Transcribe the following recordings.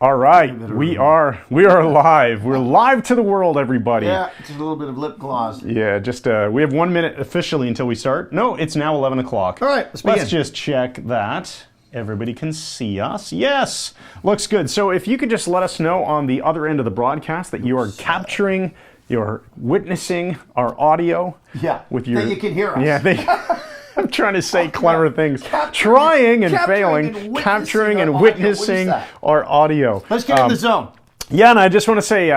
All right, we are live. We're live to the world, everybody. Yeah, just a little bit of lip gloss. Yeah, just we have 1 minute officially until we start. No, it's now 11 o'clock. All right, let's begin. Let's just check that everybody can see us. Yes, looks good. So if you could just let us know on the other end of the broadcast that you are capturing, you're witnessing our audio. Yeah, with your, that you can hear us. Yeah, I'm trying to say clever things. Trying and failing. Capturing and witnessing our audio. Let's get in the zone. Yeah, and I just want to say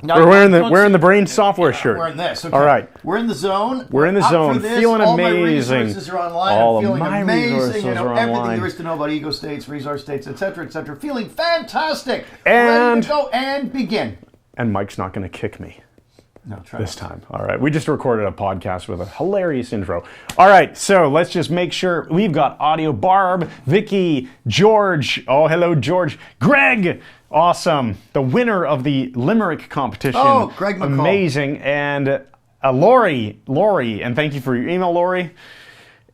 we're wearing the Brain software shirt. We're in this. Okay. All right. We're in the zone. We're in the zone. Feeling all amazing. My resources are online. All I'm feeling of my amazing. resources You know, are everything online. there is to know about ego states, resource states, etc., etc. Feeling fantastic. And ready to go and begin. And Mike's not going to kick me. No, try this time. All right. We just recorded a podcast with a hilarious intro. All right. So let's just make sure we've got audio. Barb, Vicky, George. Oh, hello, George. Greg. Awesome. The winner of the Limerick competition. Oh, Greg McCall. Amazing. And Lori. And thank you for your email, Lori.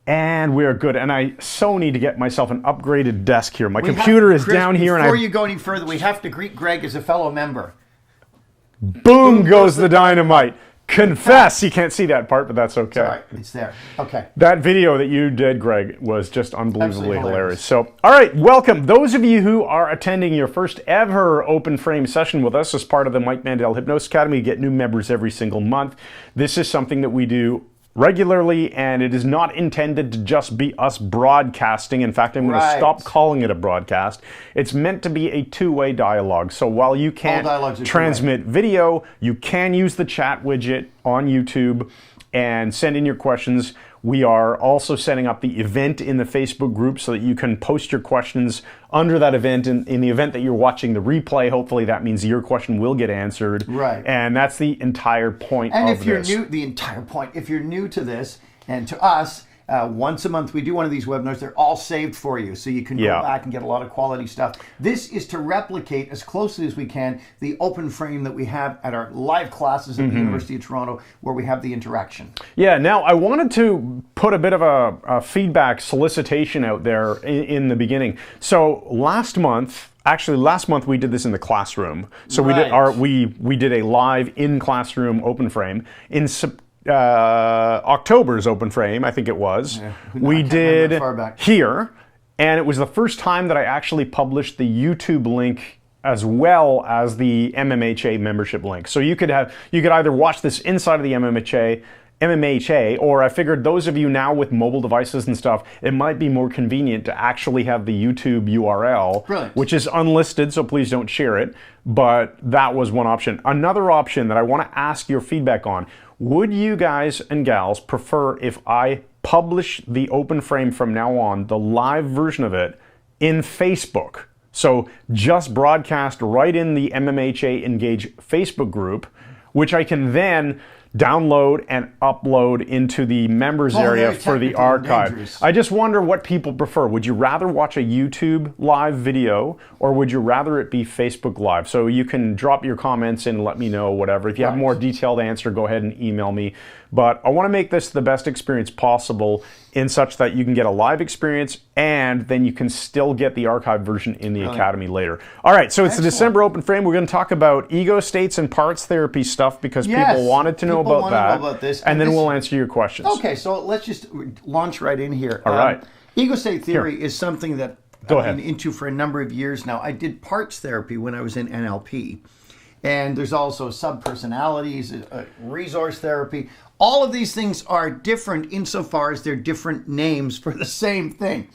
And we are good. And I so need to get myself an upgraded desk here. My computer is down here. Before you go any further, we have to greet Greg as a fellow member. Boom goes the dynamite. Confess. You can't see that part, but that's okay. It's all right. It's there. Okay. That video that you did, Greg, was just unbelievably hilarious. So, all right, welcome. Those of you who are attending your first ever open frame session with us as part of the Mike Mandel Hypnosis Academy, you get new members every single month. This is something that we do regularly, and it is not intended to just be us broadcasting. In fact, I'm going to stop calling it a broadcast. It's meant to be a two-way dialogue. So while you can't transmit video, you can use the chat widget on YouTube and send in your questions. We are also setting up the event in the Facebook group so that you can post your questions under that event. In the event that you're watching the replay, hopefully that means your question will get answered. Right. And that's the entire point of this. And if you're new, the entire point, if you're new to this and to us, once a month we do one of these webinars. They're all saved for you, so you can go back and get a lot of quality stuff. This is to replicate as closely as we can the open frame that we have at our live classes at the University of Toronto, where we have the interaction. Yeah, now I wanted to put a bit of a feedback solicitation out there in the beginning. So last month we did this in the classroom. So we did a live in classroom open frame in October's open frame, I think it was. Yeah, we did here, and it was the first time that I actually published the YouTube link as well as the MMHA membership link. So you could either watch this inside of the MMHA, or I figured those of you now with mobile devices and stuff, it might be more convenient to actually have the YouTube URL, which is unlisted, so please don't share it. But that was one option. Another option that I want to ask your feedback on: would you guys and gals prefer if I publish the open frame from now on, the live version of it, in Facebook? So just broadcast right in the MMHA Engage Facebook group, which I can then download and upload into the members area for the archive. I just wonder what people prefer. Would you rather watch a YouTube live video, or would you rather it be Facebook Live? So you can drop your comments in and let me know, whatever. If you have a more detailed answer, go ahead and email me. But I want to make this the best experience possible, in such that you can get a live experience and then you can still get the archive version in the Academy later. All right, so it's the December open frame. We're going to talk about ego states and parts therapy stuff because people wanted to know about that. And then we'll answer your questions. Okay, so let's just launch right in here. All right. Ego state theory is something that I've been into for a number of years now. I did parts therapy when I was in NLP. And there's also subpersonalities, resource therapy. All of these things are different insofar as they're different names for the same thing.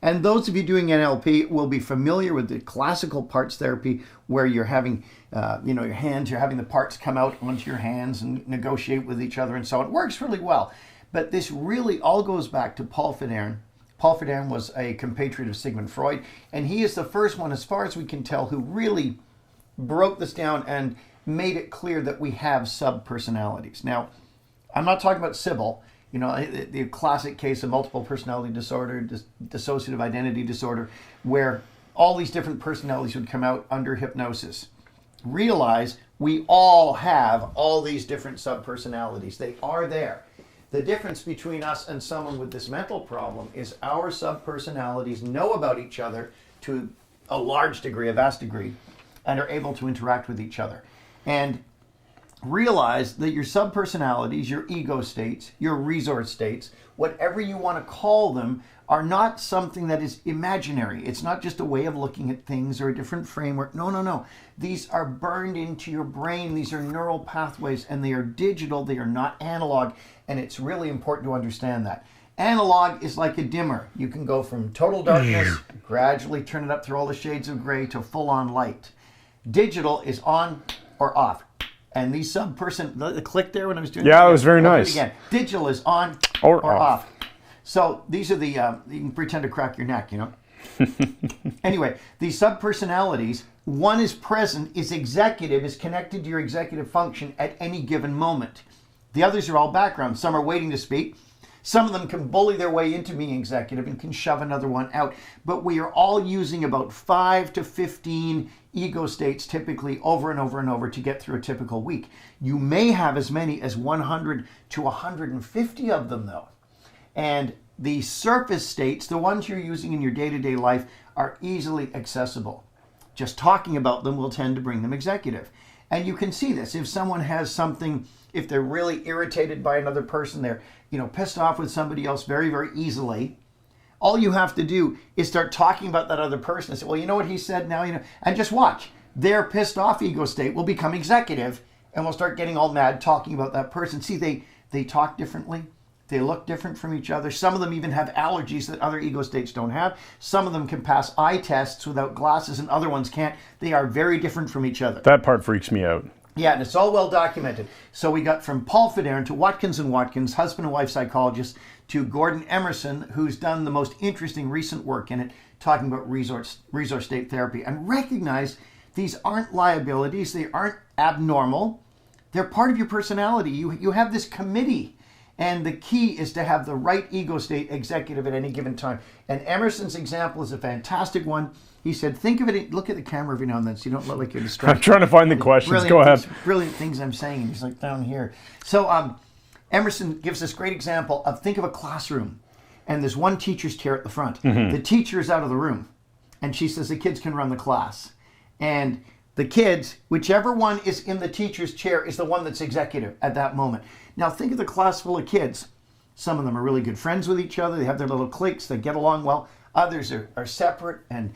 And those of you doing NLP will be familiar with the classical parts therapy, where you're having, your hands, you're having the parts come out onto your hands and negotiate with each other and so on. It works really well. But this really all goes back to Paul Federn. Paul Federn was a compatriot of Sigmund Freud, and he is the first one, as far as we can tell, who really broke this down and made it clear that we have subpersonalities. Now, I'm not talking about Sybil, the classic case of multiple personality disorder, dissociative identity disorder, where all these different personalities would come out under hypnosis. Realize we all have all these different subpersonalities. They are there. The difference between us and someone with this mental problem is our subpersonalities know about each other to a large degree, a vast degree, and are able to interact with each other. And realize that your subpersonalities, your ego states, your resource states, whatever you want to call them, are not something that is imaginary. It's not just a way of looking at things or a different framework. No. These are burned into your brain. These are neural pathways, and they are digital. They are not analog, and it's really important to understand that. Analog is like a dimmer. You can go from total darkness, gradually turn it up through all the shades of gray to full-on light. Digital is on or off. And these the click there when I was doing it was very nice. Again. Digital is on or off. So these are the, you can pretend to crack your neck, Anyway, these subpersonalities, one is present, is executive, is connected to your executive function at any given moment. The others are all background. Some are waiting to speak. Some of them can bully their way into being executive and can shove another one out. But we are all using about 5 to 15 ego states typically over and over and over to get through a typical week. You may have as many as 100 to 150 of them though. And the surface states, the ones you're using in your day-to-day life, are easily accessible. Just talking about them will tend to bring them executive. And you can see this. If someone has something, if they're really irritated by another person, they're pissed off with somebody else very, very easily, all you have to do is start talking about that other person and say, well, you know what he said now, and just watch. Their pissed off ego state will become executive and will start getting all mad talking about that person. See, they talk differently. They look different from each other. Some of them even have allergies that other ego states don't have. Some of them can pass eye tests without glasses and other ones can't. They are very different from each other. That part freaks me out. Yeah, and it's all well documented. So we got from Paul Federn to Watkins and Watkins, husband and wife psychologists, to Gordon Emerson, who's done the most interesting recent work in it, talking about resource state therapy. And recognize these aren't liabilities. They aren't abnormal. They're part of your personality. You have this committee. And the key is to have the right ego state executive at any given time. And Emerson's example is a fantastic one. He said, think of it, look at the camera every now and then so you don't look like you're distracted. I'm trying to find the questions. Go ahead. Brilliant things I'm saying. And he's like down here. So Emerson gives this great example of, think of a classroom. And there's one teacher's chair at the front. Mm-hmm. The teacher is out of the room. And she says the kids can run the class. And the kids, whichever one is in the teacher's chair, is the one that's executive at that moment. Now think of the class full of kids. Some of them are really good friends with each other. They have their little cliques. They get along well. Others are separate and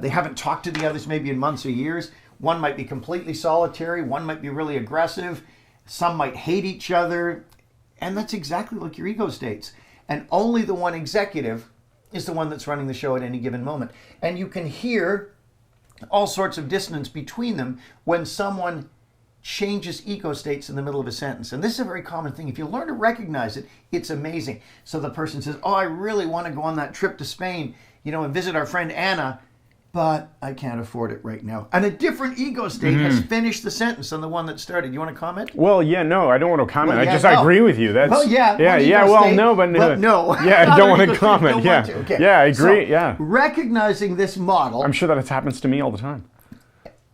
they haven't talked to the others maybe in months or years. One might be completely solitary. One might be really aggressive. Some might hate each other. And that's exactly like your ego states. And only the one executive is the one that's running the show at any given moment. And you can hear all sorts of dissonance between them when someone changes ego states in the middle of a sentence. And this is a very common thing. If you learn to recognize it, it's amazing. So the person says, oh, I really want to go on that trip to Spain, and visit our friend Anna, but I can't afford it right now. And a different ego state has finished the sentence on the one that started. You want to comment? Well, yeah, no, I don't want to comment. I agree with you. That's, no. I don't want to comment. Okay. Yeah, I agree. So, recognizing this model. I'm sure that it happens to me all the time.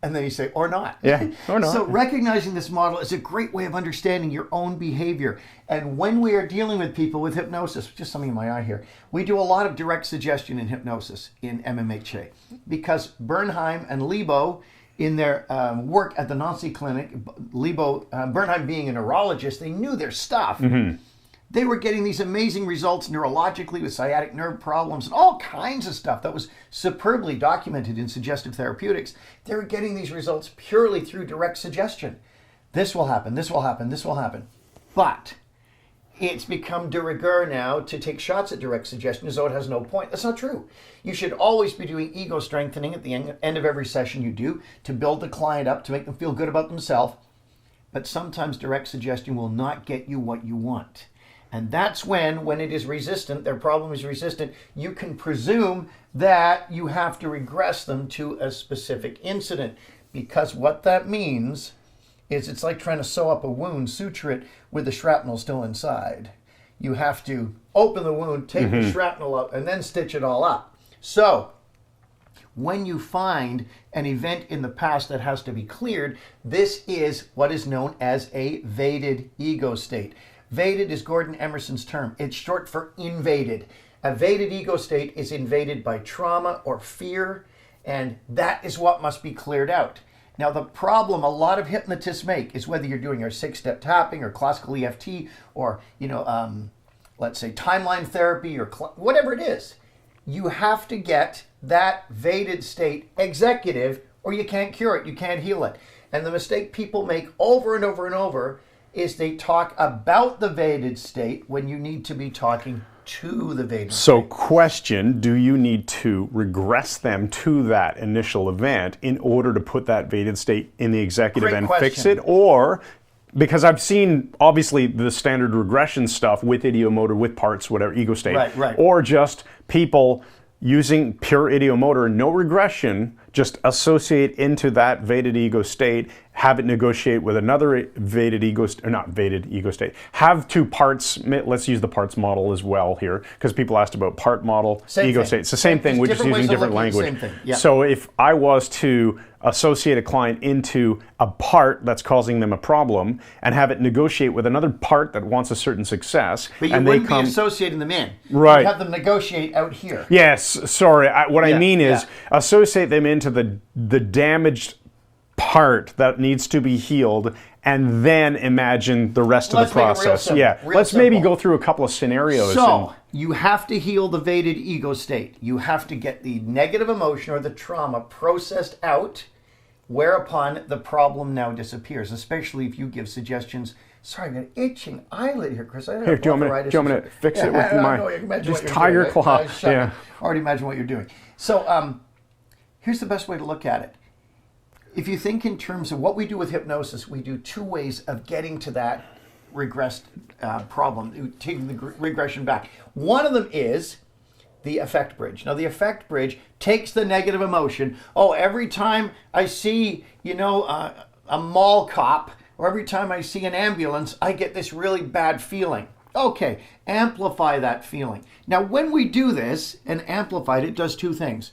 And then you say, or not. Yeah, or not. So recognizing this model is a great way of understanding your own behavior. And when we are dealing with people with hypnosis, just something in my eye here, we do a lot of direct suggestion in hypnosis in MMHA. Because Bernheim and Lebo, in their work at the Nancy Clinic, Bernheim being a neurologist, they knew their stuff. Mm-hmm. They were getting these amazing results neurologically with sciatic nerve problems and all kinds of stuff that was superbly documented in suggestive therapeutics. They were getting these results purely through direct suggestion. This will happen, this will happen, this will happen. But it's become de rigueur now to take shots at direct suggestion as though it has no point. That's not true. You should always be doing ego strengthening at the end of every session you do to build the client up, to make them feel good about themselves. But sometimes direct suggestion will not get you what you want. And that's when it is resistant, their problem is resistant, you can presume that you have to regress them to a specific incident. Because what that means is it's like trying to sew up a wound, suture it with the shrapnel still inside. You have to open the wound, take the shrapnel up, and then stitch it all up. So, when you find an event in the past that has to be cleared, this is what is known as a vaded ego state. Vaded is Gordon Emerson's term. It's short for invaded. A vaded ego state is invaded by trauma or fear, and that is what must be cleared out. Now, the problem a lot of hypnotists make is whether you're doing your 6-step tapping or classical EFT or, let's say timeline therapy or whatever it is, you have to get that Vated state executive or you can't cure it, you can't heal it. And the mistake people make over and over and over is they talk about the Vated state when you need to be talking to the Vated state. So question, do you need to regress them to that initial event in order to put that Vated state in the executive and fix it? Or, because I've seen obviously the standard regression stuff with ideomotor, with parts, whatever, ego state, right. Or just people using pure ideomotor, no regression, just associate into that Vated ego state, have it negotiate with another Vated ego, or not Vated ego state. Have two parts, let's use the parts model as well here, because people asked about part model, ego state. It's the same thing, we're just using different language. Yeah. So if I was to associate a client into a part that's causing them a problem and have it negotiate with another part that wants a certain success. But you wouldn't be associating them in. Right. You have them negotiate out here. Yes, sorry. What I mean is associate them into the damaged part that needs to be healed and then imagine the rest of the process. Let's maybe go through a couple of scenarios. So, you have to heal the Vated ego state. You have to get the negative emotion or the trauma processed out, whereupon the problem now disappears, especially if you give suggestions. Sorry, I've got an itching eyelid here, Chris. Do you want me to fix it with my just tiger claw? I already imagine what you're doing. So here's the best way to look at it. If you think in terms of what we do with hypnosis, we do two ways of getting to that regressed problem, taking the regression back. One of them is the effect bridge. Now, the effect bridge takes the negative emotion. Oh, every time I see, a mall cop, or every time I see an ambulance, I get this really bad feeling. Okay, amplify that feeling. Now, when we do this and amplify it, it does two things.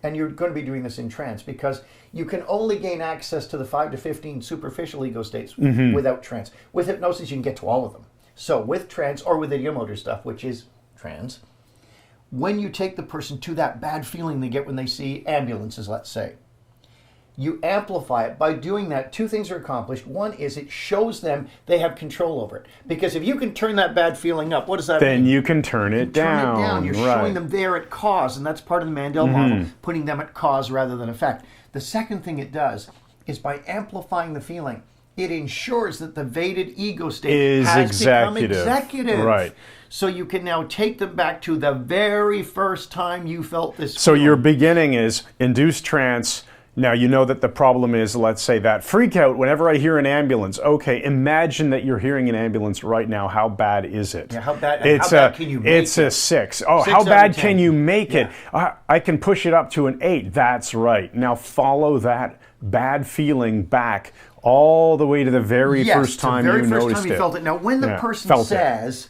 And you're going to be doing this in trance because you can only gain access to the 5 to 15 superficial ego states without trance. With hypnosis, you can get to all of them. So with trance or with ideomotor stuff, which is trance, when you take the person to that bad feeling they get when they see ambulances, let's say, you amplify it. By doing that, two things are accomplished. One is it shows them they have control over it. Because if you can turn that bad feeling up, what does that mean? Then you can turn it down. You're showing them they're at cause, and that's part of the Mandel model, putting them at cause rather than effect. The second thing it does is by amplifying the feeling, it ensures that the Vated ego state has become executive. Right. So you can now take them back to the very first time you felt this So feeling. your beginning is induced trance. Now, you know that the problem is, let's say, that freak out whenever I hear an ambulance. Okay, imagine that you're hearing an ambulance right now. How bad is it? Yeah, how bad can you make it? It's a 6. Oh, how bad can you make it? I can push it up to an 8. That's right. Now, follow that bad feeling back all the way to the very first time you noticed it. Yes, the very first time you felt it. Now, when the person says,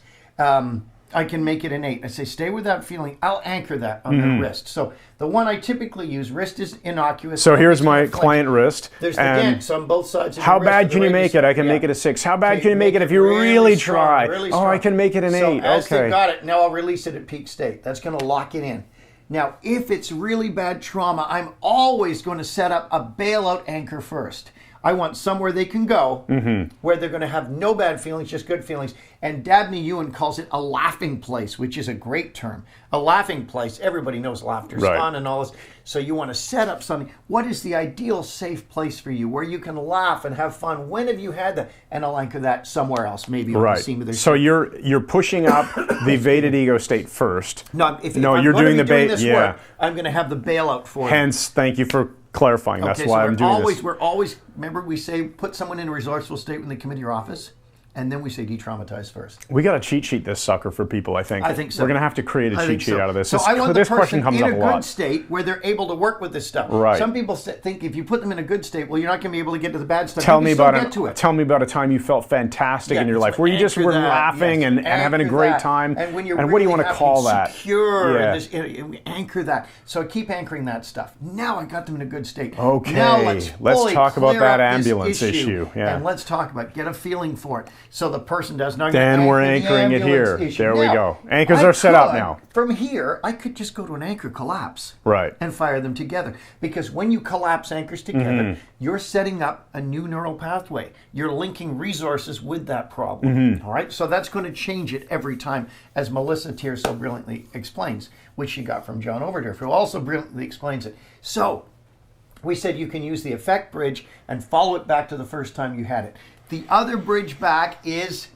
I can make it an 8. I say, stay with that feeling. I'll anchor that on the wrist. So the one I typically use, wrist is innocuous. So here's my client wrist. There's the dents on both sides of how the wrist. How bad can you make it? I can make it a 6. How bad can you make it if you really try? Really strong. I can make it an 8. As they got it, now I'll release it at peak state. That's going to lock it in. Now, if it's really bad trauma, I'm always going to set up a bailout anchor first. I want somewhere they can go where they're going to have no bad feelings, just good feelings. And Dabney Ewan calls it a laughing place, which is a great term. A laughing place. Everybody knows laughter's fun and all this. So you want to set up something. What is the ideal safe place for you where you can laugh and have fun? When have you had that? And I'll anchor that somewhere else, maybe on the seam of their So you're pushing up the Vated ego state first. No, if you're doing this work, I'm going to have the bailout for Hence, thank you for clarifying. That's why I'm doing this. We're always, remember we say put someone in a resourceful state when they come into your office, and then we say de-traumatize first. We got to cheat sheet this sucker for people, I think. I think so. We're going to have to create a cheat sheet out of this. So I want this the question person comes in up a lot. good state where they're able to work with this stuff. Right. Some people think if you put them in a good state, well, you're not going to be able to get to the bad stuff. Tell me about a time you felt fantastic in your life, where you just were laughing and having a great time. And when you're what do you want to call that? Secure. And anchor that. So keep anchoring that stuff. Now I got them in a good state. Okay. Now let's talk about that ambulance issue. And let's talk about get a feeling for it. So the person does not. Then we're anchoring it here. There we go. Anchors are set up now. From here, I could just go to an anchor collapse. Right. And fire them together. Because when you collapse anchors together, you're setting up a new neural pathway. You're linking resources with that problem. All right? So that's going to change it every time, as Melissa Tier so brilliantly explains, which she got from John Overdorf, who also brilliantly explains it. So we said you can use the effect bridge and follow it back to the first time you had it. The other bridge back is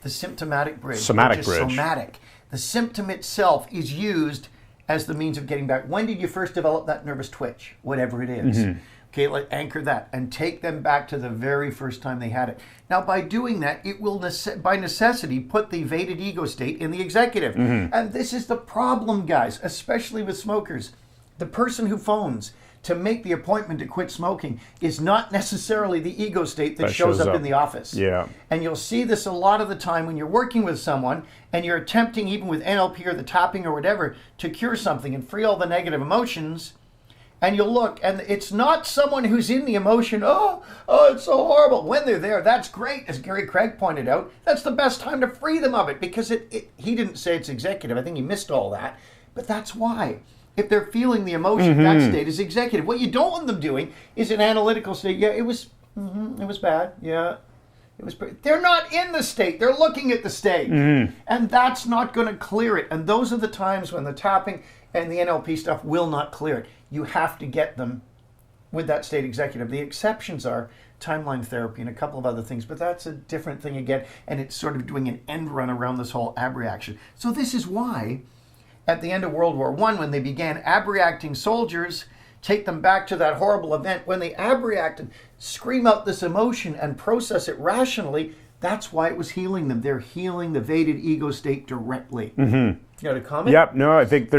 the symptomatic bridge. Somatic bridge. Somatic. The symptom itself is used as the means of getting back. When did you first develop that nervous twitch? Whatever it is. Okay, anchor that and take them back to the very first time they had it. Now, by doing that, it will, by necessity, put the evaded ego state in the executive. And this is the problem, guys, especially with smokers. The person who phones to make the appointment to quit smoking is not necessarily the ego state that shows up in the office. Yeah. And you'll see this a lot of the time when you're working with someone and you're attempting, even with NLP or the tapping or whatever, to cure something and free all the negative emotions. And you'll look, and it's not someone who's in the emotion, oh, it's so horrible. When they're there, that's great. As Gary Craig pointed out, that's the best time to free them of it, because he didn't say it's executive. I think he missed all that. But that's why. If they're feeling the emotion, that state is executive. What you don't want them doing is an analytical state. Yeah, it was bad. Yeah, it was. They're not in the state. They're looking at the state, and that's not going to clear it. And those are the times when the tapping and the NLP stuff will not clear it. You have to get them with that state executive. The exceptions are timeline therapy and a couple of other things, but that's a different thing again. And it's sort of doing an end run around this whole abreaction. So this is why, at the end of World War I, when they began abreacting soldiers, take them back to that horrible event, when they abreacted, scream out this emotion and process it rationally, that's why it was healing them. They're healing the evaded ego state directly. You got a comment? Yep. No, I think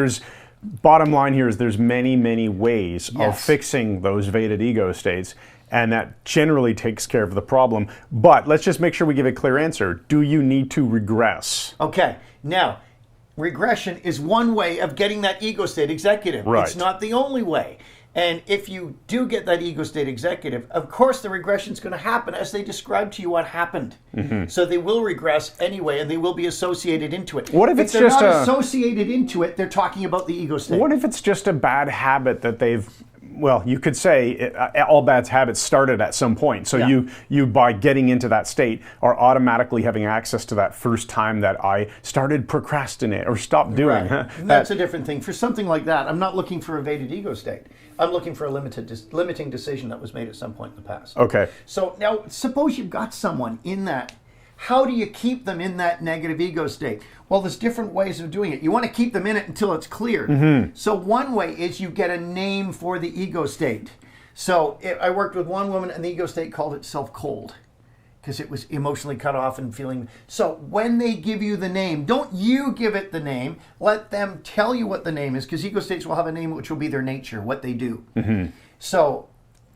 bottom line here is there's many, many ways of fixing those evaded ego states, and that generally takes care of the problem. But let's just make sure we give a clear answer. Do you need to regress? Okay. Now, regression is one way of getting that ego state executive. Right. It's not the only way. And if you do get that ego state executive, of course the regression is going to happen as they describe to you what happened. So they will regress anyway, and they will be associated into it. What if they're not associated into it, they're talking about the ego state. What if it's just a bad habit that they've... Well, you could say all bad habits started at some point. So you, by getting into that state, are automatically having access to that first time that I started procrastinate or stopped doing. Right. That's a different thing. For something like that, I'm not looking for evaded ego state. I'm looking for a limiting decision that was made at some point in the past. Okay. So now, suppose you've got someone in that. How do you keep them in that negative ego state? Well, there's different ways of doing it. You want to keep them in it until it's cleared. So one way is you get a name for the ego state. So I worked with one woman, and the ego state called itself cold, because it was emotionally cut off and feeling. So when they give you the name, don't you give it the name. Let them tell you what the name is, because ego states will have a name which will be their nature, what they do. So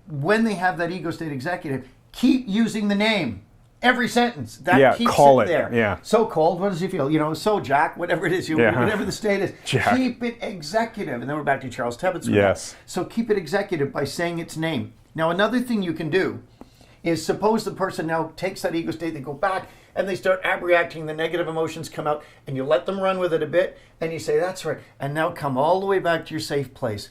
when they have that ego state executive, keep using the name. Every sentence. That keeps it there. Yeah. So cold, what does he feel? So Jack, whatever it is, whatever the state is, Jack. Keep it executive. And then we're back to Charles Tebbett's. Yes. So keep it executive by saying its name. Now, another thing you can do is suppose the person now takes that ego state, they go back, and they start abreacting, the negative emotions come out, and you let them run with it a bit, and you say, that's right, and now come all the way back to your safe place.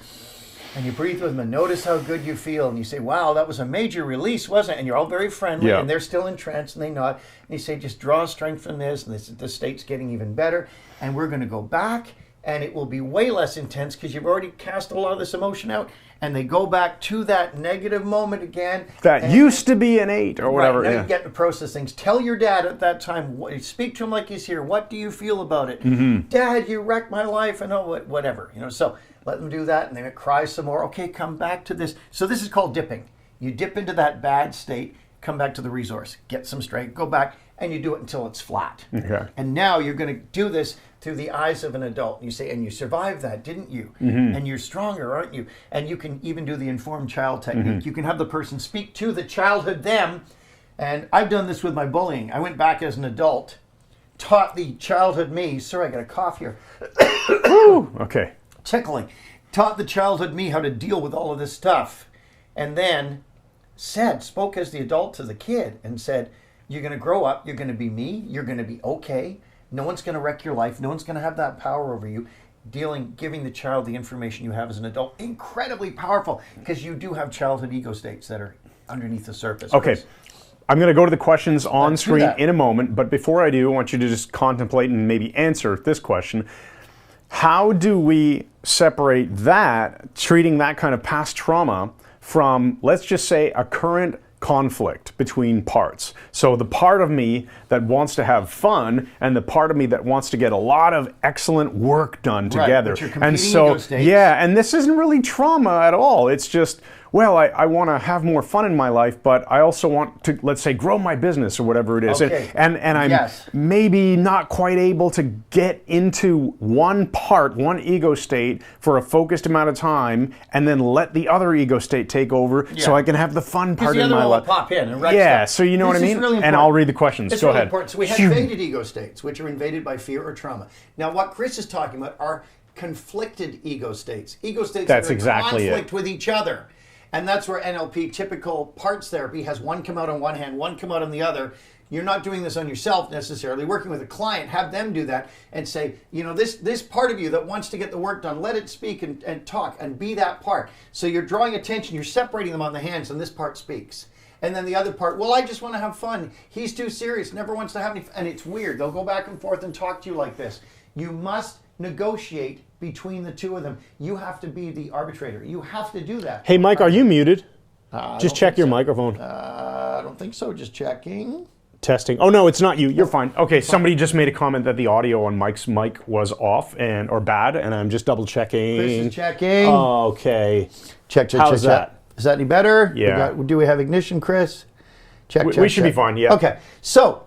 And you breathe with them and notice how good you feel. And you say, wow, that was a major release, wasn't it? And you're all very friendly, and they're still entranced, and they nod. And you say, just draw strength from this, and the state's getting even better. And we're going to go back, and it will be way less intense because you've already cast a lot of this emotion out. And they go back to that negative moment again. That used to be an 8 or whatever. Right, now you get to process things. Tell your dad at that time, speak to him like he's here. What do you feel about it? Dad, you wrecked my life, and whatever. So let them do that, and then it cries some more. Okay, come back to this. So this is called dipping. You dip into that bad state, come back to the resource, get some strength, go back, and you do it until it's flat. Okay. And now you're going to do this through the eyes of an adult. You say, and you survived that, didn't you? And you're stronger, aren't you? And you can even do the informed child technique. You can have the person speak to the childhood them. And I've done this with my bullying. I went back as an adult, taught the childhood me. Sorry, I got a cough here. Okay. Tickling. Taught the childhood me how to deal with all of this stuff. And then spoke as the adult to the kid and said, You're going to grow up. You're going to be me. You're going to be okay. No one's going to wreck your life. No one's going to have that power over you. Giving the child the information you have as an adult, incredibly powerful, because you do have childhood ego states that are underneath the surface. Okay. I'm going to go to the questions on screen in a moment, but before I do, I want you to just contemplate and maybe answer this question. How do we separate that, treating that kind of past trauma, from, let's just say, a current conflict between parts? So the part of me that wants to have fun and the part of me that wants to get a lot of excellent work done together. Right, and so, yeah, and this isn't really trauma at all. It's just, well, I want to have more fun in my life, but I also want to, let's say, grow my business or whatever it is. Okay. And I'm maybe not quite able to get into one ego state for a focused amount of time, and then let the other ego state take over so I can have the fun part in my life. Pop in and so you know what I mean? Really and I'll read the questions. It's Go really ahead. Important. So we have invaded ego states, which are invaded by fear or trauma. Now, what Chris is talking about are conflicted ego states. Ego states that are in conflict with each other. And that's where NLP, typical parts therapy, has one come out on one hand, one come out on the other. You're not doing this on yourself necessarily. Working with a client, have them do that and say, this part of you that wants to get the work done, let it speak and talk and be that part. So you're drawing attention, you're separating them on the hands, and this part speaks. And then the other part, well, I just want to have fun. He's too serious, never wants to have any fun. And it's weird. They'll go back and forth and talk to you like this. You must negotiate between the two of them. You have to be the arbitrator. You have to do that. Hey, Mike, are you muted? Just check your microphone. I don't think so. Just checking. Testing. Oh, no, it's not you. You're fine. Okay, somebody just made a comment that the audio on Mike's mic was off or bad, and I'm just double checking. Chris is checking. Okay. Check. How's that? Is that any better? Yeah. Do we have ignition, Chris? Check. We should be fine, yeah. Okay, so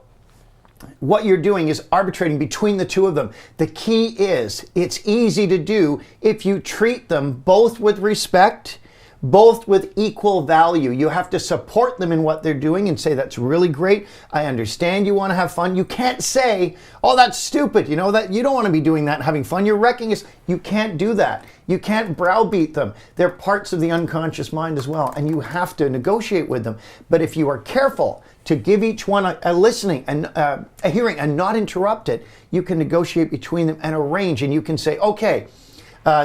what you're doing is arbitrating between the two of them. The key is it's easy to do if you treat them both with respect, both with equal value. You have to support them in what they're doing and say, that's really great. I understand you want to have fun. You can't say, oh, that's stupid. That you don't want to be doing that and having fun. You're wrecking us. You can't do that. You can't browbeat them. They're parts of the unconscious mind as well, and you have to negotiate with them. But if you are careful to give each one a listening and a hearing and not interrupt it, you can negotiate between them and arrange, and you can say, okay,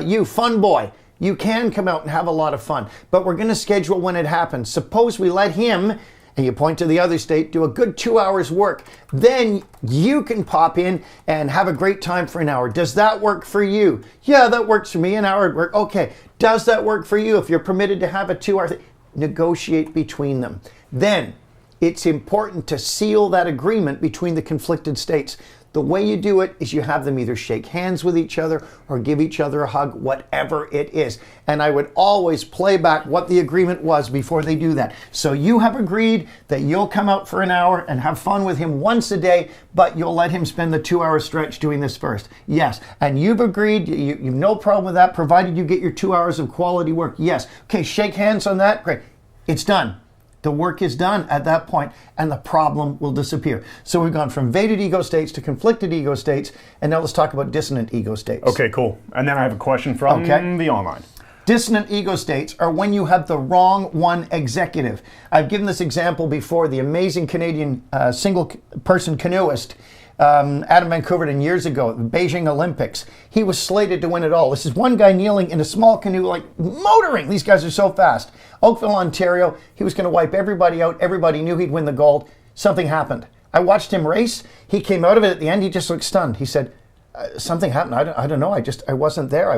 you fun boy, you can come out and have a lot of fun, but we're going to schedule when it happens. Suppose we let him, and you point to the other state, do a good 2 hours work. Then you can pop in and have a great time for an hour. Does that work for you? Yeah, that works for me. An hour would work. Okay. Does that work for you? If you're permitted to have a 2 hour negotiate between them. Then it's important to seal that agreement between the conflicted states. The way you do it is you have them either shake hands with each other or give each other a hug, whatever it is. And I would always play back what the agreement was before they do that. So you have agreed that you'll come out for an hour and have fun with him once a day, but you'll let him spend the 2 hour stretch doing this first. Yes. And you've agreed, you've no problem with that, provided you get your 2 hours of quality work. Yes. Okay, shake hands on that. Great. It's done. The work is done at that point, and the problem will disappear. So we've gone from invaded ego states to conflicted ego states, and now let's talk about dissonant ego states. Okay, cool. And then I have a question from the online. Dissonant ego states are when you have the wrong one executive. I've given this example before. The amazing Canadian single-person canoeist, Adam Van Koeverden, years ago at the Beijing Olympics. He was slated to win it all. This is one guy kneeling in a small canoe, like motoring. These guys are so fast. Oakville, Ontario. He was going to wipe everybody out. Everybody knew he'd win the gold. Something happened. I watched him race. He came out of it at the end. He just looked stunned. He said, something happened. I don't know. I wasn't there.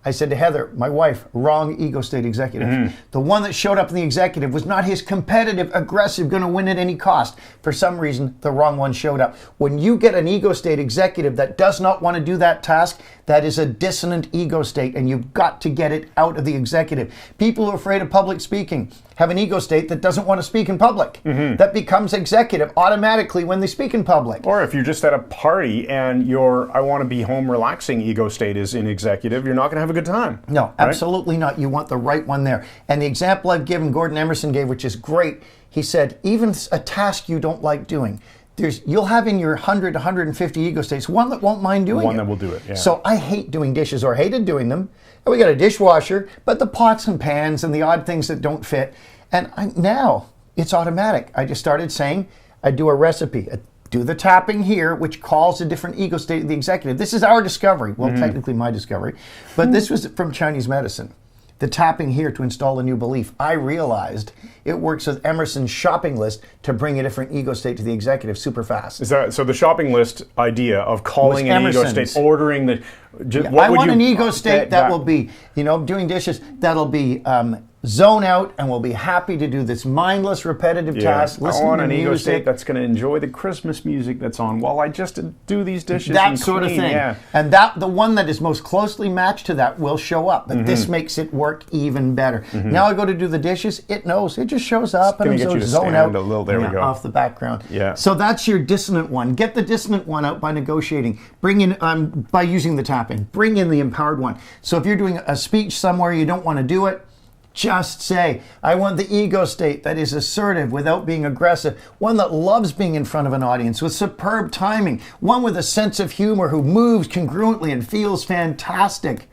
I said to Heather, my wife, wrong ego state executive. Mm-hmm. The one that showed up in the executive was not his competitive, aggressive, going to win at any cost. For some reason, the wrong one showed up. When you get an ego state executive that does not want to do that task, that is a dissonant ego state, and you've got to get it out of the executive. People who are afraid of public speaking have an ego state that doesn't want to speak in public. Mm-hmm. That becomes executive automatically when they speak in public. Or if you're just at a party and your I want to be home relaxing ego state is in executive, you're not going to have a good time. No, right? Absolutely not. You want the right one there. And the example I've given, Gordon Emerson gave, which is great, he said, even a task you don't like doing, you'll have in your 100, 150 ego states one that won't mind doing it. One that will do it, yeah. So I hate doing dishes, or hated doing them. And we got a dishwasher, but the pots and pans and the odd things that don't fit. And now it's automatic. I just started saying, I do a recipe. Do the tapping here, which calls a different ego state of the executive. This is our discovery. Well, technically my discovery, but this was from Chinese medicine. The tapping here to install a new belief. I realized it works with Emerson's shopping list to bring a different ego state to the executive super fast. Is that so? The shopping list idea of calling an ego state, ordering the. I want an ego state that will be, doing dishes. That'll be zone out and will be happy to do this mindless, repetitive task. I want an ego state that's going to enjoy the Christmas music that's on while I just do these dishes. That sort of thing. Yeah. And the one that is most closely matched to that will show up. But this makes it work even better. Now I go to do the dishes. It knows. It just shows up and I'm zone out there we go. off the background. Yeah. So that's your dissonant one. Get the dissonant one out by negotiating. Bring in by using the tapping. Bring in the empowered one. So if you're doing a speech somewhere you don't want to do it, just say, I want the ego state that is assertive without being aggressive, one that loves being in front of an audience with superb timing, one with a sense of humor who moves congruently and feels fantastic.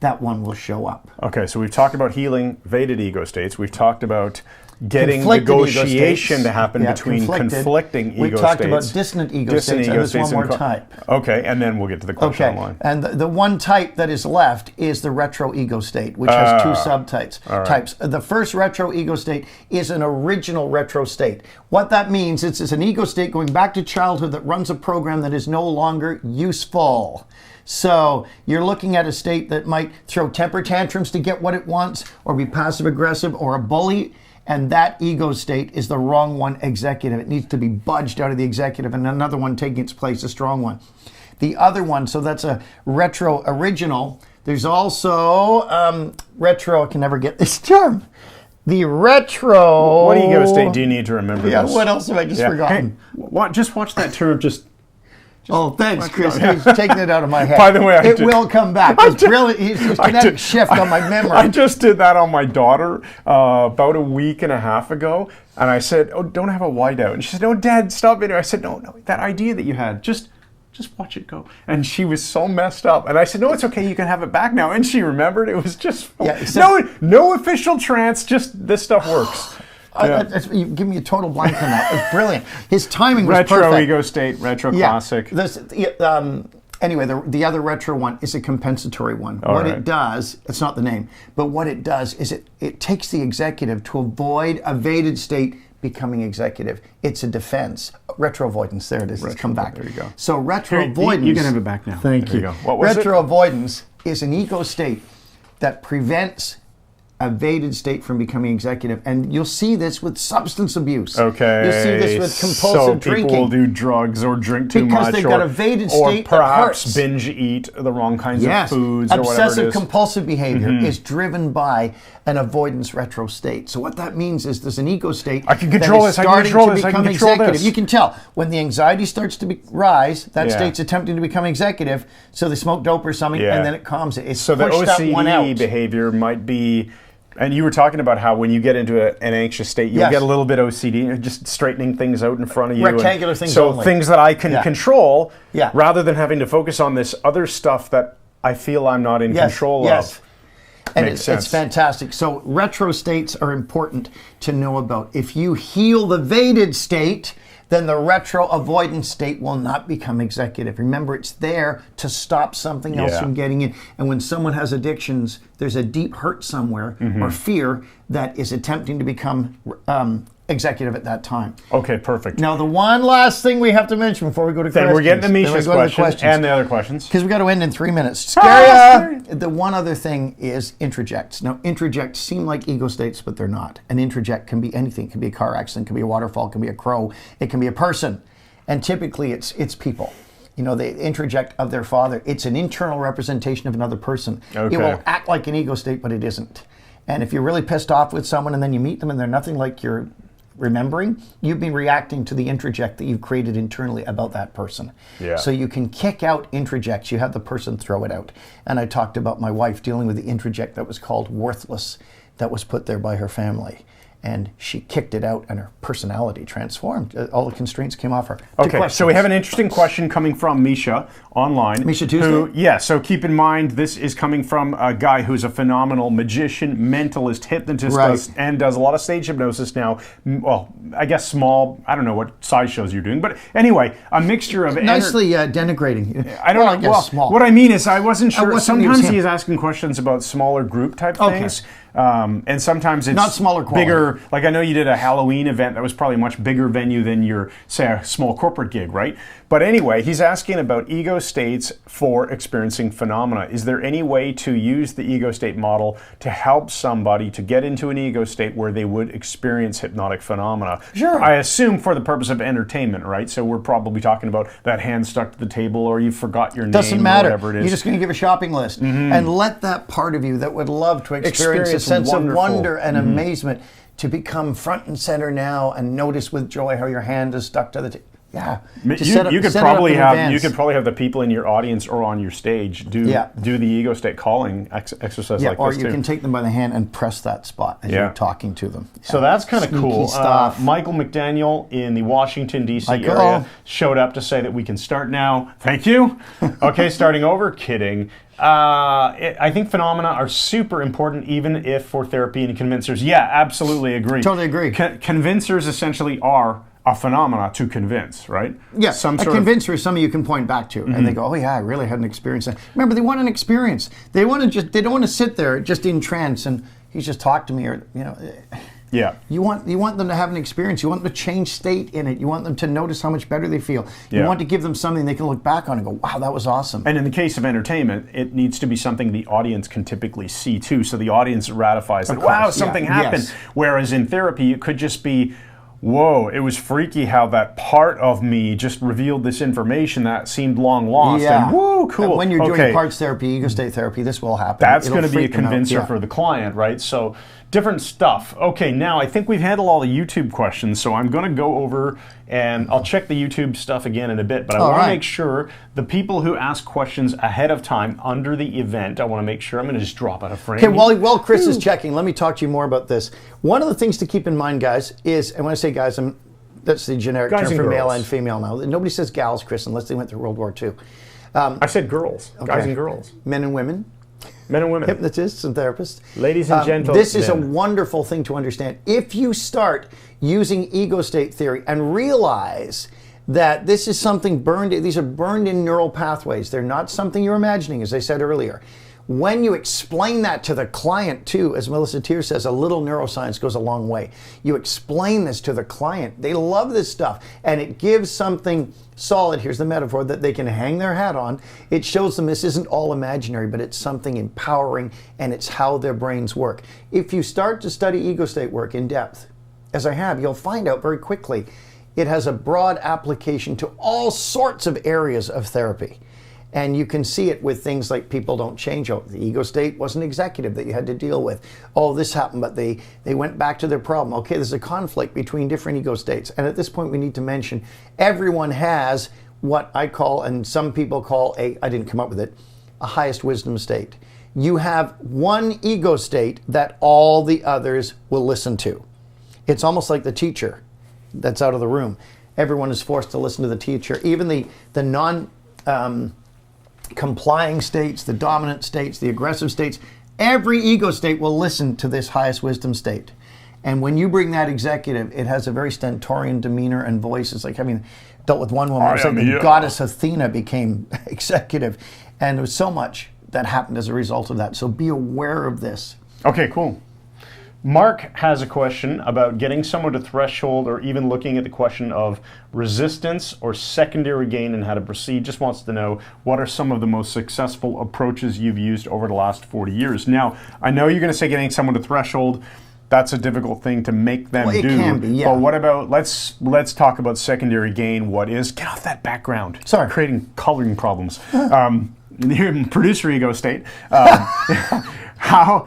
That one will show up. Okay, so we've talked about healing evaded ego states. We've talked about getting negotiation to happen between conflicting ego states. We talked about dissonant ego states, and there's one more type. Okay, and then we'll get to the question line. And the one type that is left is the retro ego state, which has two subtypes. Types. The first retro ego state is an original retro state. What that means is it's an ego state going back to childhood that runs a program that is no longer useful. So you're looking at a state that might throw temper tantrums to get what it wants, or be passive aggressive, or a bully. And that ego state is the wrong one executive. It needs to be budged out of the executive and another one taking its place, a strong one. The other one, so that's a retro original. There's also retro, I can never get this term. The retro... What ego state do you need to remember this? What else have I just forgotten? Hey, just watch that term thanks, Chris. He's taking it out of my head. By the way, it will come back. It's brilliant. It's a kinetic shift on my memory. I just did that on my daughter about a week and a half ago, and I said, "Oh, don't have a whiteout." And she said, "No, Dad, stop it." I said, "No, that idea that you had, just watch it go." And she was so messed up. And I said, "No, it's okay. You can have it back now." And she remembered. It was just no official trance. Just this stuff works. You give me a total blank on that. It's brilliant. His timing was perfect. Retro ego state, retro classic. Anyway, the other retro one is a compensatory one. It does, it's not the name, but what it does is it takes the executive to avoid evaded state becoming executive. It's a defense. Retro avoidance, there it is. It's come back. There you go. So retro avoidance. You can have it back now. Thank you. There you go. What was retro avoidance is an ego state that prevents evaded state from becoming executive, and you'll see this with substance abuse. Okay. You'll see this with compulsive drinking. People will do drugs or drink too much, because they've got evaded state, or perhaps binge eat the wrong kinds of foods, or whatever it is. Obsessive compulsive behavior is driven by an avoidance retro state. So what that means is there's an ego state I can control this. I can control this. I can control this. You can tell when the anxiety starts to rise. That state's attempting to become executive. So they smoke dope or something, and then it calms it. It's so the OCD behavior might be. And you were talking about how when you get into an anxious state, you'll get a little bit OCD, just straightening things out in front of you. Rectangular things so only. Things that I can control, rather than having to focus on this other stuff that I feel I'm not in control of. And it's fantastic. So retro states are important to know about. If you heal the evaded state, then the retro avoidance state will not become executive. Remember, it's there to stop something else from getting in. And when someone has addictions, there's a deep hurt somewhere or fear that is attempting to become executive at that time. Okay, perfect. Now, the one last thing we have to mention before we go to questions. Then we're getting to Misha's questions and the other questions. Because we've got to end in 3 minutes. Scary! The one other thing is introjects. Now, introjects seem like ego states, but they're not. An introject can be anything. It can be a car accident, it can be a waterfall, it can be a crow, it can be a person. And typically, it's people. They introject of their father. It's an internal representation of another person. Okay. It will act like an ego state, but it isn't. And if you're really pissed off with someone and then you meet them and they're nothing like you're remembering, you've been reacting to the introject that you've created internally about that person. Yeah. So you can kick out introjects. You have the person throw it out. And I talked about my wife dealing with the introject that was called worthless, that was put there by her family. And she kicked it out, and her personality transformed. All the constraints came off her. Okay, so we have an interesting question coming from Misha online. Misha Tuesday? So keep in mind, this is coming from a guy who's a phenomenal magician, mentalist, hypnotist, and does a lot of stage hypnosis now. Well, I guess small, I don't know what size shows you're doing, but anyway, a mixture of... Nicely denigrating. I don't know. Well, small. What I mean is, I wasn't sure. Sometimes he is asking questions about smaller group type things. And sometimes it's not smaller quality. Bigger. Like I know you did a Halloween event that was probably a much bigger venue than your, say, a small corporate gig, right? But anyway, he's asking about ego states for experiencing phenomena. Is there any way to use the ego state model to help somebody to get into an ego state where they would experience hypnotic phenomena? Sure. I assume for the purpose of entertainment, right? So we're probably talking about that hand stuck to the table, or you forgot your name, doesn't matter. Or whatever it is. You're just going to give a shopping list and let that part of you that would love to experience a sense of wonder and amazement to become front and center now and notice with joy how your hand is stuck to the table. Yeah, you could probably have the people in your audience or on your stage do the ego state calling exercise like this or you can take them by the hand and press that spot as you're talking to them. So that's kind of cool. Michael McDaniel in the Washington D.C. area showed up to say that we can start now. Thank you. Okay, starting over. Kidding. I think phenomena are super important, even if for therapy and convincers. Yeah, absolutely agree. Totally agree. Convincers essentially are a phenomena to convince, right? Yeah, a convincer is something you can point back to, and they go, "Oh yeah, I really had an experience." Remember, they want an experience. They don't want to sit there just in trance and he's just talked to me, or Yeah. You want them to have an experience. You want them to change state in it. You want them to notice how much better they feel. You want to give them something they can look back on and go, "Wow, that was awesome." And in the case of entertainment, it needs to be something the audience can typically see too, so the audience ratifies that, wow, something happened. Yes. Whereas in therapy, it could just be, whoa, it was freaky how that part of me just revealed this information that seemed long lost. Yeah. And woo, cool. And when you're doing parts therapy, ego state therapy, this will happen. That's going to be a convincer for the client, right? So different stuff. Okay, now I think we've handled all the YouTube questions, so I'm going to go over and I'll check the YouTube stuff again in a bit, but I want to make sure the people who ask questions ahead of time under the event, I want to make sure, I'm going to just drop out of frame. Okay, while Chris is checking, let me talk to you more about this. One of the things to keep in mind, guys, is, and when I say guys, that's the generic term for male and female now. Nobody says gals, Chris, unless they went through World War II. I said girls, guys and girls. Men and women. Men and women. Hypnotists and therapists. Ladies and gentlemen. This is a wonderful thing to understand. If you start using ego state theory and realize that this is something these are burned in neural pathways. They're not something you're imagining, as I said earlier. When you explain that to the client too, as Melissa Tier says, a little neuroscience goes a long way. You explain this to the client. They love this stuff. And it gives something solid, here's the metaphor, that they can hang their hat on. It shows them this isn't all imaginary, but it's something empowering, and it's how their brains work. If you start to study ego state work in depth, as I have, you'll find out very quickly it has a broad application to all sorts of areas of therapy. And you can see it with things like people don't change. Oh, the ego state was an executive that you had to deal with. Oh, this happened, but they went back to their problem. Okay, there's a conflict between different ego states. And at this point, we need to mention everyone has what I call, and some people call I didn't come up with it, a highest wisdom state. You have one ego state that all the others will listen to. It's almost like the teacher that's out of the room. Everyone is forced to listen to the teacher. Even the complying states, the dominant states, the aggressive states, every ego state will listen to this highest wisdom state. And when you bring that executive, it has a very stentorian demeanor and voice. It's like having dealt with one woman. It's like the goddess Athena became executive. And there was so much that happened as a result of that. So be aware of this. Okay, cool. Mark has a question about getting someone to threshold, or even looking at the question of resistance or secondary gain and how to proceed. Just wants to know, what are some of the most successful approaches you've used over the last 40 years? Now, I know you're going to say getting someone to threshold. That's a difficult thing to make them do. It can be, yeah. But what about, let's talk about secondary gain. What is, get off that background. Sorry. Creating coloring problems. Producer ego state. How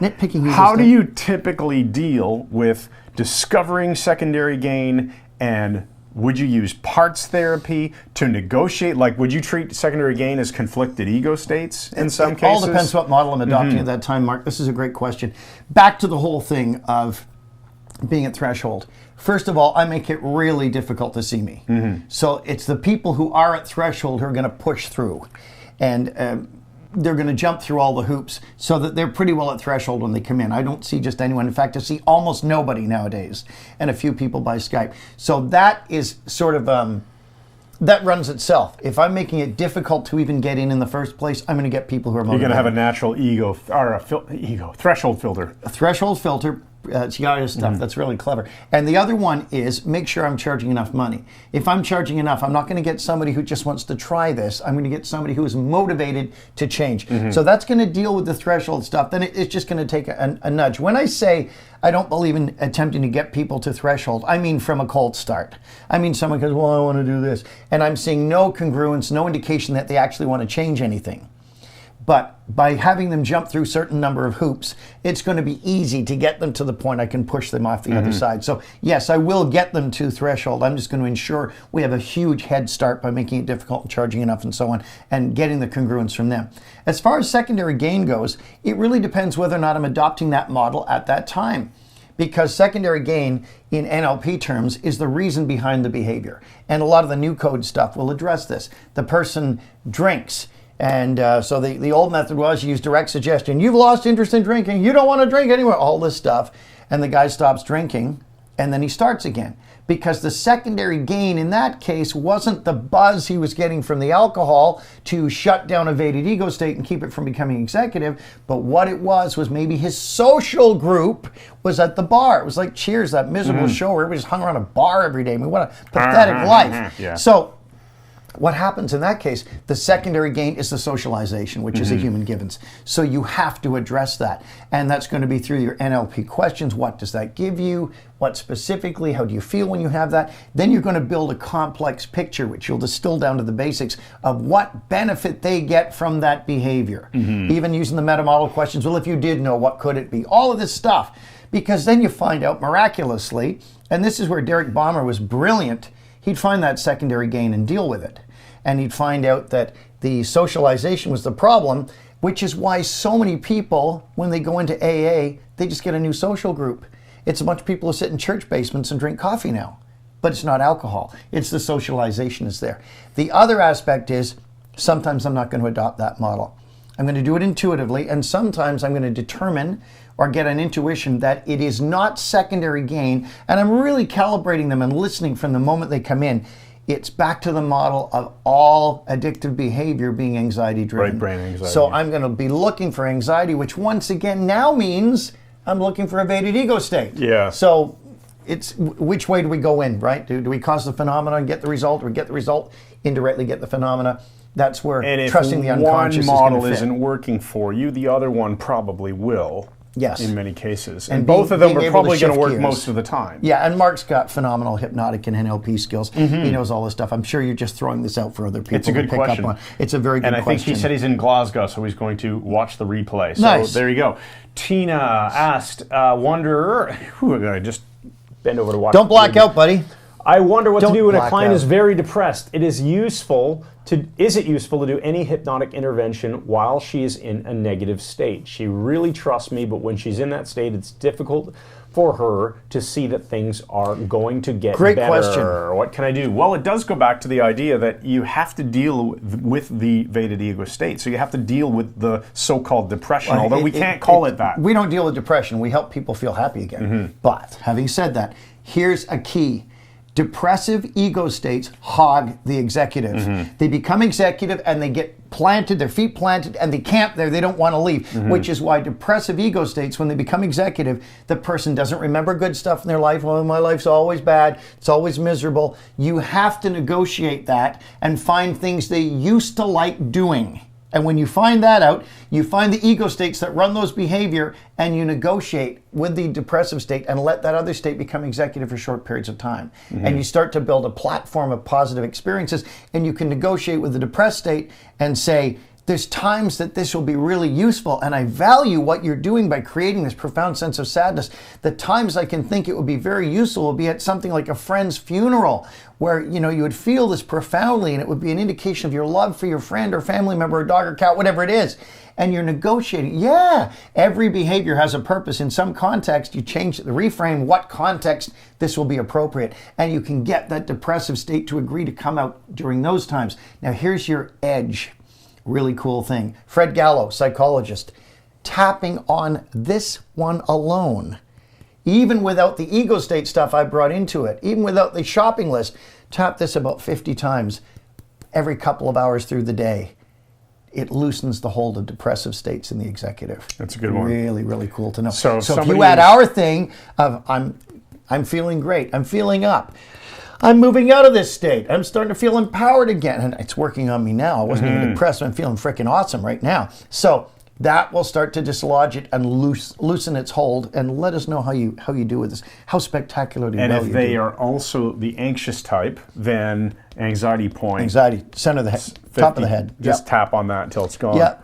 do you typically deal with discovering secondary gain, and would you use parts therapy to negotiate? Like, would you treat secondary gain as conflicted ego states in some cases? It all depends what model I'm adopting at that time, Mark. This is a great question. Back to the whole thing of being at threshold. First of all, I make it really difficult to see me. So it's the people who are at threshold who are going to push through. And they're going to jump through all the hoops so that they're pretty well at threshold when they come in. I don't see just anyone. In fact, I see almost nobody nowadays and a few people by Skype. So that is sort of, that runs itself. If I'm making it difficult to even get in the first place, I'm going to get people who are motivated. You're going to have a natural ego, or a threshold filter. A threshold filter. It's stuff. That's really clever. And the other one is make sure I'm charging enough money. If I'm charging enough, I'm not going to get somebody who just wants to try this. I'm going to get somebody who is motivated to change. So that's going to deal with the threshold stuff. Then it's just going to take a nudge. When I say I don't believe in attempting to get people to threshold, I mean from a cold start. I mean someone goes, well, I want to do this. And I'm seeing no congruence, no indication that they actually want to change anything. But by having them jump through a certain number of hoops, it's going to be easy to get them to the point I can push them off the other side. So yes, I will get them to threshold. I'm just going to ensure we have a huge head start by making it difficult and charging enough and so on, and getting the congruence from them. As far as secondary gain goes, it really depends whether or not I'm adopting that model at that time. Because secondary gain in NLP terms is the reason behind the behavior. And a lot of the new code stuff will address this. The person drinks. And so the old method was you use direct suggestion. You've lost interest in drinking. You don't want to drink anymore. All this stuff. And the guy stops drinking and then he starts again. Because the secondary gain in that case wasn't the buzz he was getting from the alcohol to shut down a evaded ego state and keep it from becoming executive. But what it was maybe his social group was at the bar. It was like Cheers, that miserable show where everybody just hung around a bar every day. I mean, what a pathetic life. Yeah. So what happens in that case, the secondary gain is the socialization, which is a human givens. So you have to address that. And that's going to be through your NLP questions. What does that give you? What specifically? How do you feel when you have that? Then you're going to build a complex picture, which you'll distill down to the basics of what benefit they get from that behavior. Even using the meta model questions. Well, if you did know, what could it be? All of this stuff. Because then you find out miraculously, and this is where Derek Balmer was brilliant, he'd find that secondary gain and deal with it. And he'd find out that the socialization was the problem, which is why so many people, when they go into AA, they just get a new social group. It's a bunch of people who sit in church basements and drink coffee now. But it's not alcohol. It's the socialization is there. The other aspect is sometimes I'm not going to adopt that model. I'm going to do it intuitively, and sometimes I'm going to determine or get an intuition that it is not secondary gain, and I'm really calibrating them and listening from the moment they come in. It's back to the model of all addictive behavior being anxiety-driven. Right brain anxiety. So I'm going to be looking for anxiety, which once again now means I'm looking for evaded ego state. Yeah. So it's which way do we go in, right? Do we cause the phenomena and get the result, or get the result, indirectly get the phenomena? That's where trusting the unconscious is going to fit. And if one model isn't working for you, the other one probably will. Yes. In many cases. And both of them are probably going to work most of the time. Yeah, and Mark's got phenomenal hypnotic and NLP skills. He knows all this stuff. I'm sure you're just throwing this out for other people to pick up on. It's a very good question. And I think he said he's in Glasgow, so he's going to watch the replay. So nice. There you go. Tina asked, wonder, I just bend over to watch. Don't black out, buddy. I wonder what to do when a client is very depressed. Is it useful to do any hypnotic intervention while she is in a negative state? She really trusts me, but when she's in that state, it's difficult for her to see that things are going to get better. Great question. What can I do? Well, it does go back to the idea that you have to deal with the evaded ego state. So you have to deal with the so-called depression, although we can't call it that. We don't deal with depression. We help people feel happy again. But having said that, here's a key. Depressive ego states hog the executive. They become executive and they get planted, their feet planted, and they camp there. They don't want to leave, which is why depressive ego states, when they become executive, the person doesn't remember good stuff in their life. Well, my life's always bad. It's always miserable. You have to negotiate that and find things they used to like doing. And when you find that out, you find the ego states that run those behavior, and you negotiate with the depressive state and let that other state become executive for short periods of time. And you start to build a platform of positive experiences, and you can negotiate with the depressed state and say, there's times that this will be really useful, and I value what you're doing by creating this profound sense of sadness. The times I can think it would be very useful will be at something like a friend's funeral, where you would feel this profoundly, and it would be an indication of your love for your friend or family member or dog or cat, whatever it is. And you're negotiating. Yeah, every behavior has a purpose. In some context, you change the reframe what context this will be appropriate. And you can get that depressive state to agree to come out during those times. Now, here's your edge. Really cool thing. Fred Gallo, psychologist, tapping on this one alone, even without the ego state stuff I brought into it, even without the shopping list, tap this about 50 times every couple of hours through the day. It loosens the hold of depressive states in the executive. That's a good one. Really, really cool to know. So if you add our thing of I'm feeling great, I'm feeling up, I'm moving out of this state, I'm starting to feel empowered again, and it's working on me now. I wasn't even depressed, I'm feeling freaking awesome right now. So that will start to dislodge it and loosen its hold, and let us know how you do with this. How spectacularly well you do. And if they are also the anxious type, then anxiety point. Anxiety, center of the head, 50, top of the head. Just tap on that until it's gone. Yeah.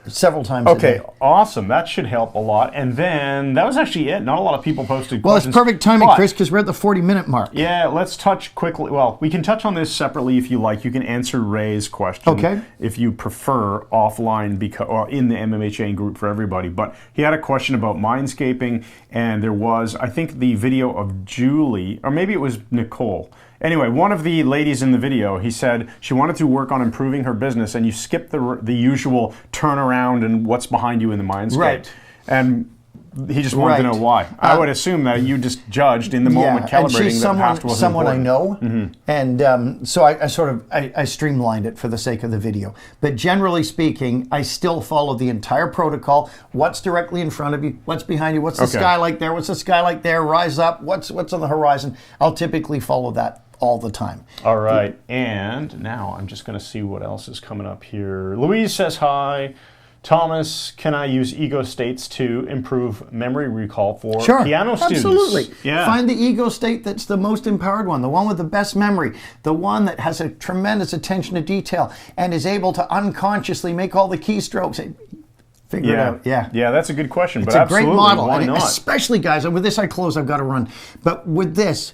Several times a day. Okay, awesome. That should help a lot. And then that was actually it. Not a lot of people posted Well, questions. it's perfect timing, Chris, because we're at the 40-minute mark. Yeah, let's touch quickly. Well, we can touch on this separately if you like. You can answer Ray's question if you prefer offline in the MMHA group for everybody. But he had a question about mindscaping, and there was, I think, the video of Julie, or maybe it was Nicole. Anyway, one of the ladies in the video, he said she wanted to work on improving her business, and you skip the usual turnaround and what's behind you in the mindscape. Right. And he just wanted to know why. I would assume that you just judged in the moment calibrating and she's that past wasn't someone I important. know, and so I streamlined it for the sake of the video. But generally speaking, I still follow the entire protocol. What's directly in front of you? What's behind you? What's the sky like there? What's the sky like there? Rise up. What's on the horizon? I'll typically follow that all the time. All right, and now I'm just going to see what else is coming up here. Louise says hi. Thomas, can I use ego states to improve memory recall for piano students? Absolutely. Yeah. Find the ego state that's the most empowered one, the one with the best memory, the one that has a tremendous attention to detail and is able to unconsciously make all the keystrokes. Figure it out. Yeah, that's a good question. It's but a great model. Why and not? Especially, guys, and with this I close, I've got to run. But with this,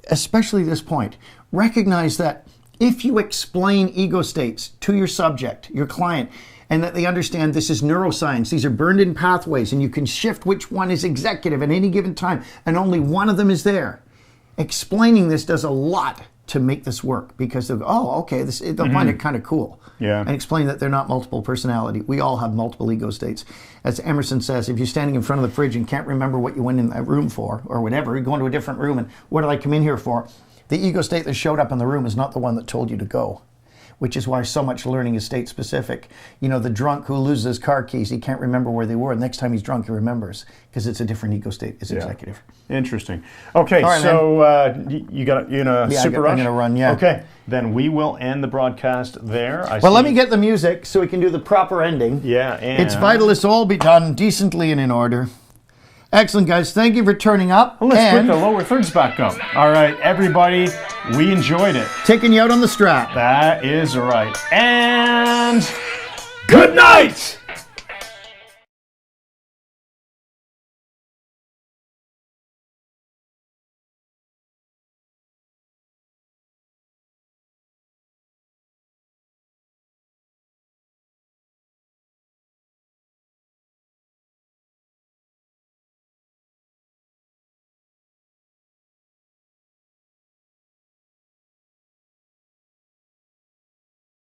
especially this point, recognize that if you explain ego states to your subject, your client, and that they understand this is neuroscience, these are burned-in pathways, and you can shift which one is executive at any given time, and only one of them is there. Explaining this does a lot to make this work, because they'll go, they'll find it kind of cool. Yeah. And explain that they're not multiple personality. We all have multiple ego states. As Emerson says, if you're standing in front of the fridge and can't remember what you went in that room for, or whatever, you go into a different room, and what did I come in here for? The ego state that showed up in the room is not the one that told you to go, which is why so much learning is state specific. You know, the drunk who loses his car keys, he can't remember where they were. The next time he's drunk, he remembers, because it's a different ego state. It's executive. Interesting. Okay, right, so you're in a super rush? I'm going to run, yeah. Okay, then we will end the broadcast there. Let me get the music so we can do the proper ending. Yeah, and it's vital this all be done decently and in order. Excellent, guys. Thank you for turning up. Let's put the lower thirds back up. All right, everybody, we enjoyed it. Taking you out on the strap. That is right. And good night!